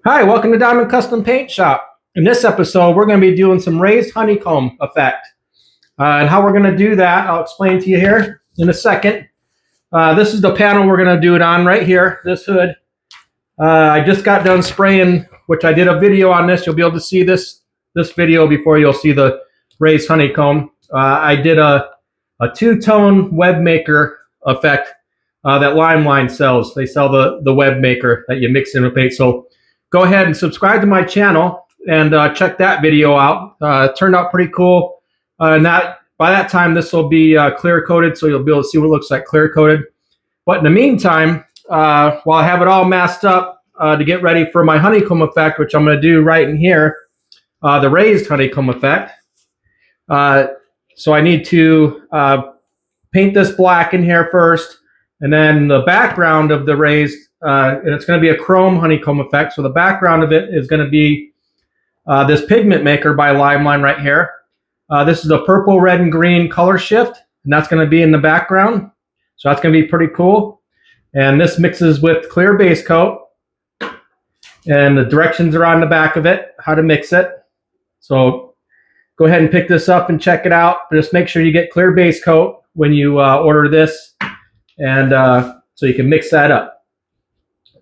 Hi, welcome to Diamond Custom Paint Shop. In this episode, we're going to be doing some raised honeycomb effect. And how we're going to do that, I'll explain to you here in a second. This is the panel we're going to do it on right here, this hood. I just got done spraying, which I did a video on this. You'll be able to see this video before you'll see the raised honeycomb. I did a two-tone web maker effect that Limeline sells. They sell the web maker that you mix in with paint. So go ahead and subscribe to my channel and check that video out. It turned out pretty cool. And by that time, this will be clear coated, so you'll be able to see what it looks like clear coated. But in the meantime, while I have it all masked up to get ready for my honeycomb effect, which I'm going to do right in here, the raised honeycomb effect. So I need to paint this black in here first, and then the background of the raised, and it's going to be a chrome honeycomb effect. So the background of it is going to be this pigment maker by Limeline right here. This is a purple, red, and green color shift, and that's going to be in the background. So that's going to be pretty cool. And this mixes with clear base coat, and the directions are on the back of it, how to mix it. So go ahead and pick this up and check it out. Just make sure you get clear base coat when you order this, and so you can mix that up.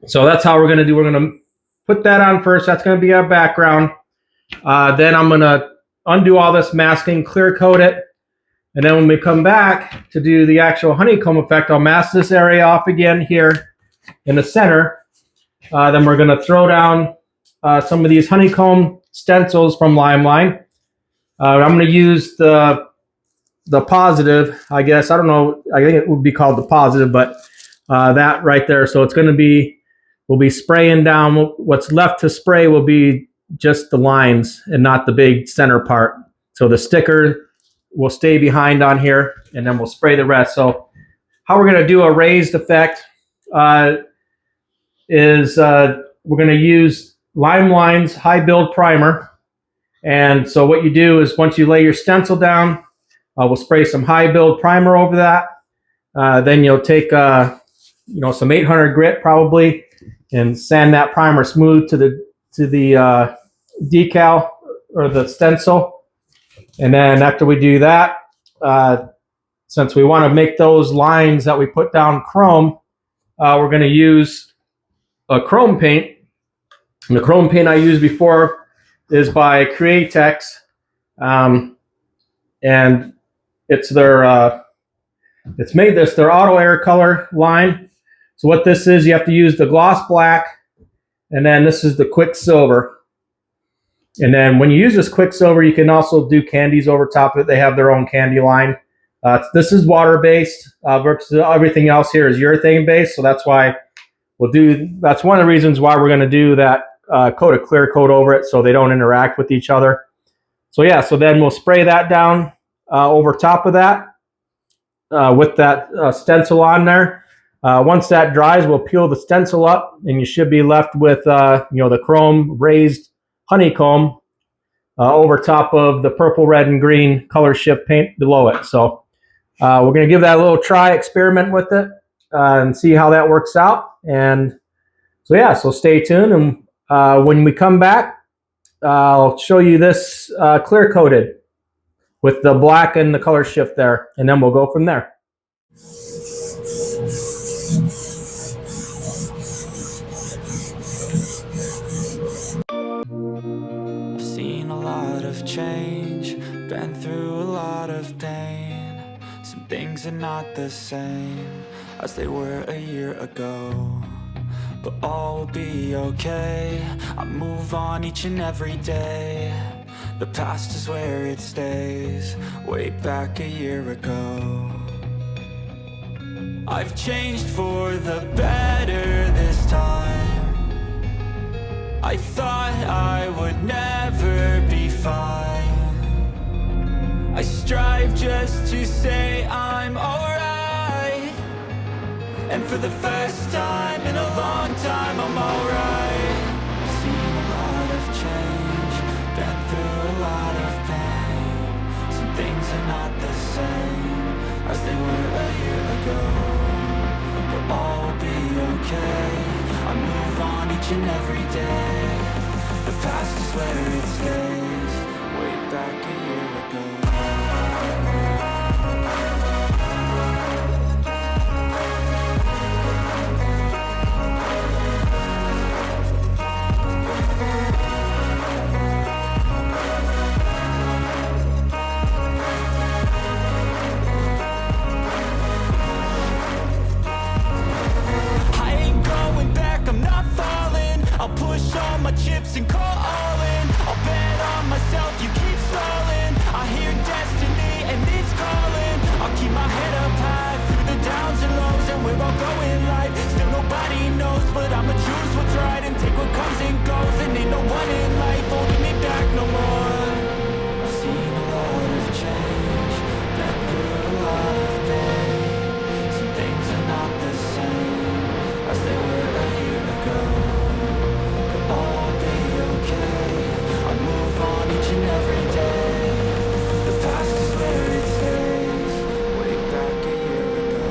So that's how we're going to do. We're going to put that on first. That's going to be our background. Then I'm going to undo all this masking, clear coat it. And then when we come back to do the actual honeycomb effect, I'll mask this area off again here in the center. Then we're going to throw down some of these honeycomb stencils from Limeline. I'm going to use the positive, I guess. I don't know. I think it would be called the positive, but that right there. So it's going to be, we'll be spraying down. What's left to spray will be just the lines and not the big center part. So the sticker will stay behind on here, and then we'll spray the rest. So how we're going to do a raised effect is we're going to use Limeline's high build primer. And so what you do is once you lay your stencil down, we'll spray some high build primer over that. Then you'll take some 800 grit probably, and sand that primer smooth to the decal or the stencil. And then after we do that, since we want to make those lines that we put down chrome, we're going to use a chrome paint. And the chrome paint I used before is by Createx, and it's their auto air color line. So what this is, you have to use the gloss black, and then this is the Quicksilver. And then when you use this Quicksilver, you can also do candies over top of it. They have their own candy line. This is water-based versus everything else here is urethane-based. So that's why that's one of the reasons why we're going to do that coat of clear coat over it, so they don't interact with each other. So yeah, so then we'll spray that down over top of that with that stencil on there. Once that dries, we'll peel the stencil up, and you should be left with the chrome raised honeycomb over top of the purple, red, and green color shift paint below it. So we're going to give that a little try experiment with it and see how that works out. And so yeah, so stay tuned, and when we come back, I'll show you this clear coated with the black and the color shift there, and then we'll go from there. Change, been through a lot of pain. Some things are not the same as they were a year ago, but all will be okay. I move on each and every day. The past is where it stays, way back a year ago. I've changed for the better this time. I thought I would never be fine. I strive just to say I'm alright, and for the first time in a long time I'm alright. I've seen a lot of change, been through a lot of pain. Some things are not the same as they were a year ago, but all will be okay. I move on each and every day. past is where it stays. Way back a year ago. I'll push all my chips and call all in. I'll bet on myself, you keep stalling. I hear destiny and it's calling. I'll keep my head up high through the downs and lows. And we're all going life, still nobody knows. But I'ma choose what's right and take what comes and goes. And ain't no one in life holding me back no more. I've seen a lot of change, been through a lot of pain. Some things are not the same as they were a year ago. All be okay, I move on each and every day. The past is where it stays. Way back a year ago.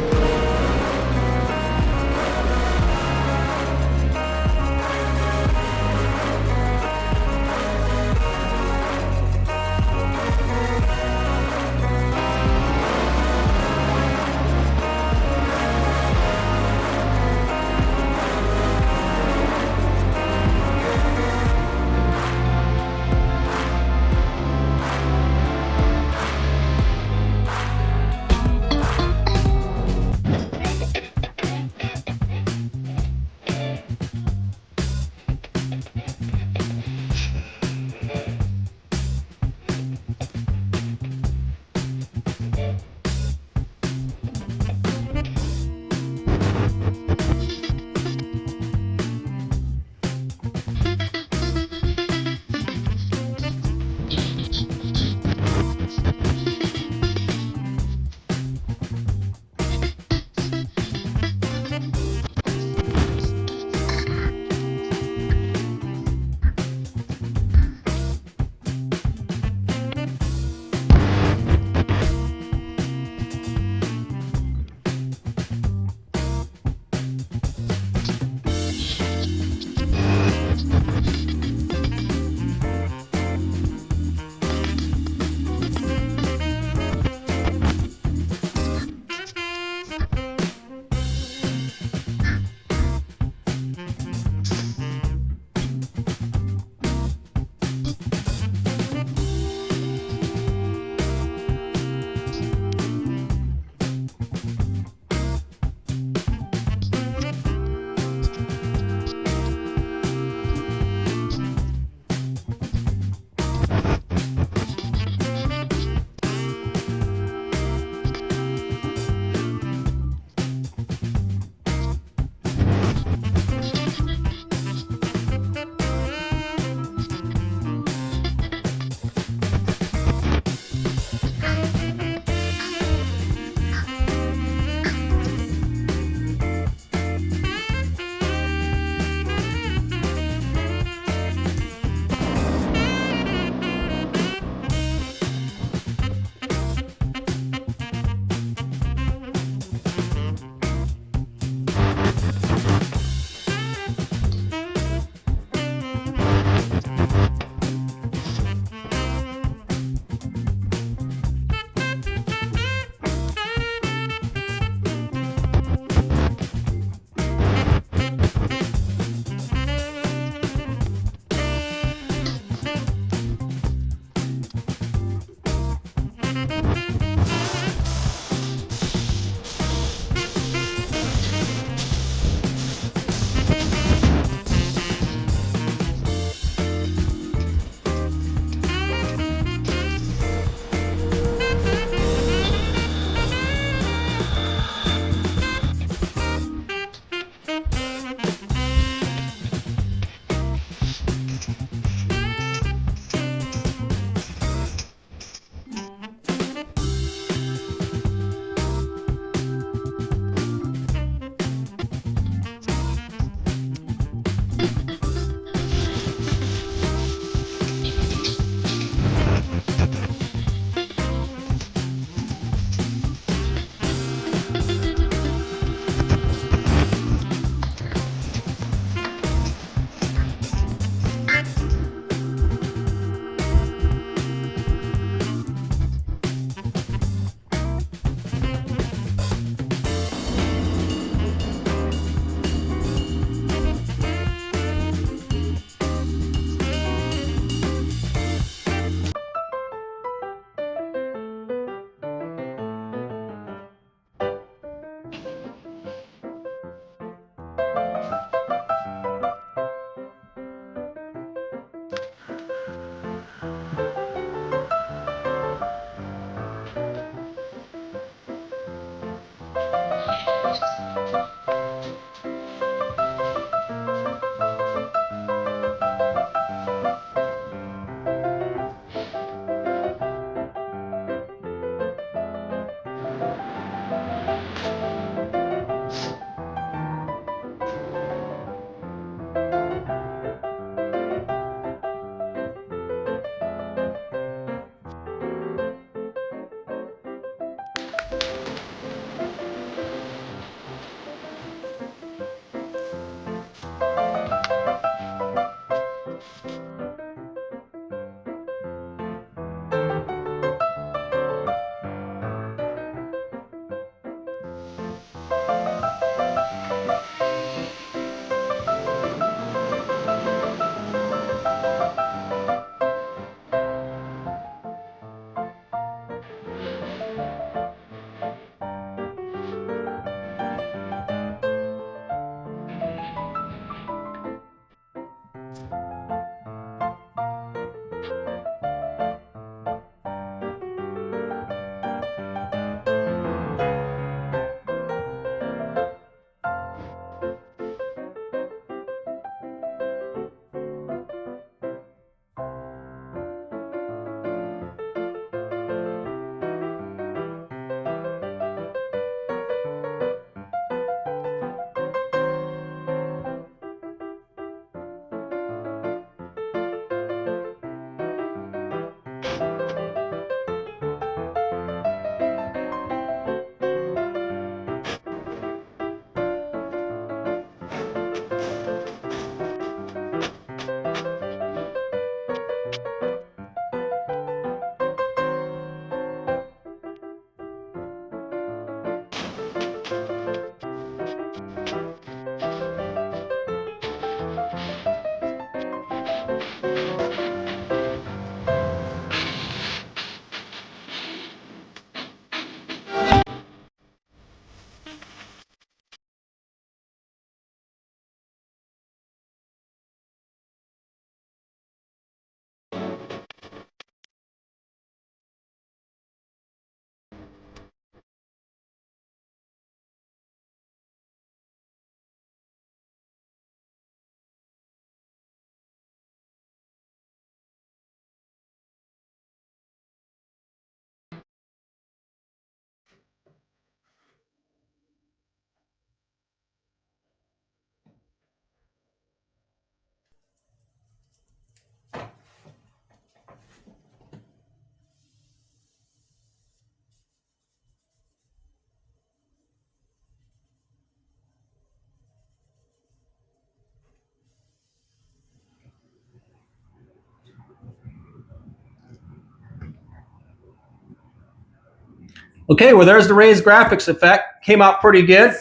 Okay, well, there's the raised graphics effect. Came out pretty good.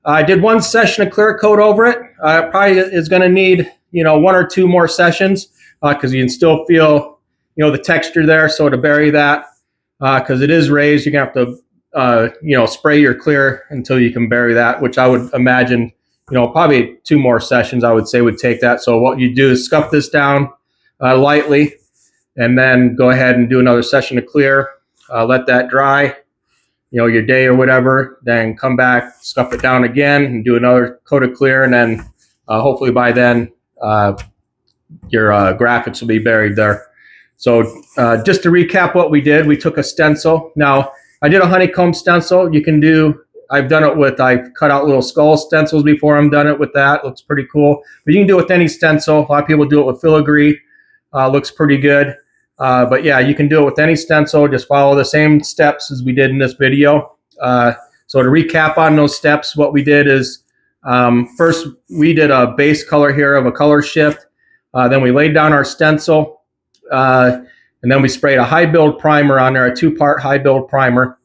I did one session of clear coat over it. Probably is going to need, one or two more sessions because you can still feel, the texture there. So to bury that, because it is raised, you're going to have to, spray your clear until you can bury that, which I would imagine, probably two more sessions I would say would take that. So what you do is scuff this down lightly and then go ahead and do another session of clear. Let that dry, your day or whatever, then come back, scuff it down again and do another coat of clear. And then hopefully by then your graphics will be buried there. So just to recap what we did, we took a stencil. Now I did a honeycomb stencil. I've done it with, I've cut out little skull stencils before. I've done it with that. Looks pretty cool. But you can do it with any stencil. A lot of people do it with filigree. Looks pretty good. But yeah, you can do it with any stencil. Just follow the same steps as we did in this video. So to recap on those steps, what we did is first we did a base color here of a color shift. Then we laid down our stencil. And then we sprayed a high build primer on there, a 2-part high build primer.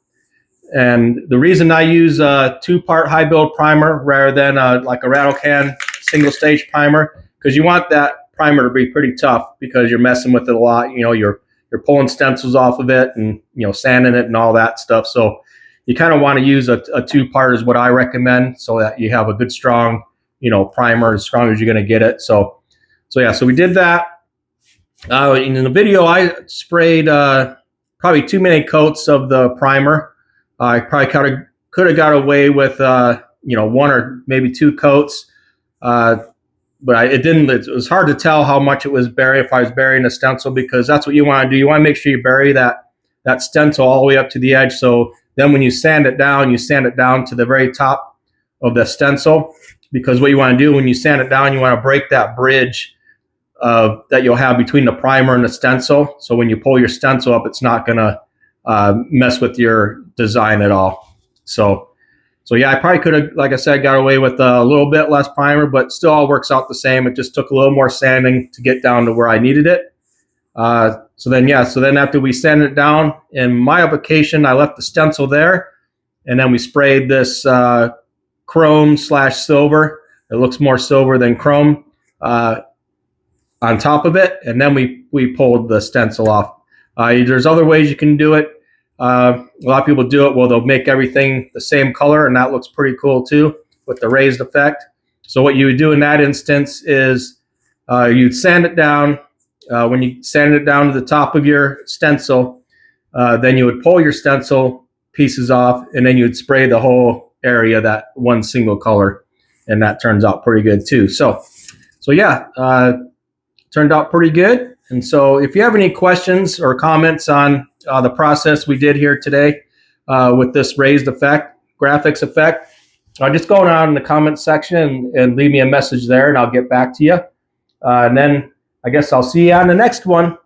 And the reason I use a 2-part high build primer rather than like a rattle can single stage primer, because you want that primer to be pretty tough because you're messing with it a lot. You're pulling stencils off of it and sanding it and all that stuff. So you kind of want to use a 2-part is what I recommend, so that you have a good strong primer, as strong as you're going to get it. So yeah, so we did that. In the video, I sprayed probably too many coats of the primer. I probably could have got away with 1 or maybe 2 coats. But it didn't. It was hard to tell how much it was buried if I was burying a stencil, because that's what you want to do. You want to make sure you bury that stencil all the way up to the edge. So then when you sand it down to the very top of the stencil, because what you want to do when you sand it down, you want to break that bridge that you'll have between the primer and the stencil. So when you pull your stencil up, it's not going to mess with your design at all. So yeah, I probably could have, like I said, got away with a little bit less primer, but still all works out the same. It just took a little more sanding to get down to where I needed it. So then after we sanded it down, in my application, I left the stencil there, and then we sprayed this chrome/silver. It looks more silver than chrome on top of it, and then we pulled the stencil off. There's other ways you can do it. A lot of people do it, well, they'll make everything the same color, and that looks pretty cool too with the raised effect. So what you would do in that instance is you'd sand it down. When you sand it down to the top of your stencil, then you would pull your stencil pieces off, and then you'd spray the whole area that one single color, and that turns out pretty good too. So yeah, turned out pretty good. And so if you have any questions or comments on the process we did here today with this raised effect, graphics effect, just go down in the comments section and leave me a message there, and I'll get back to you. And then I guess I'll see you on the next one.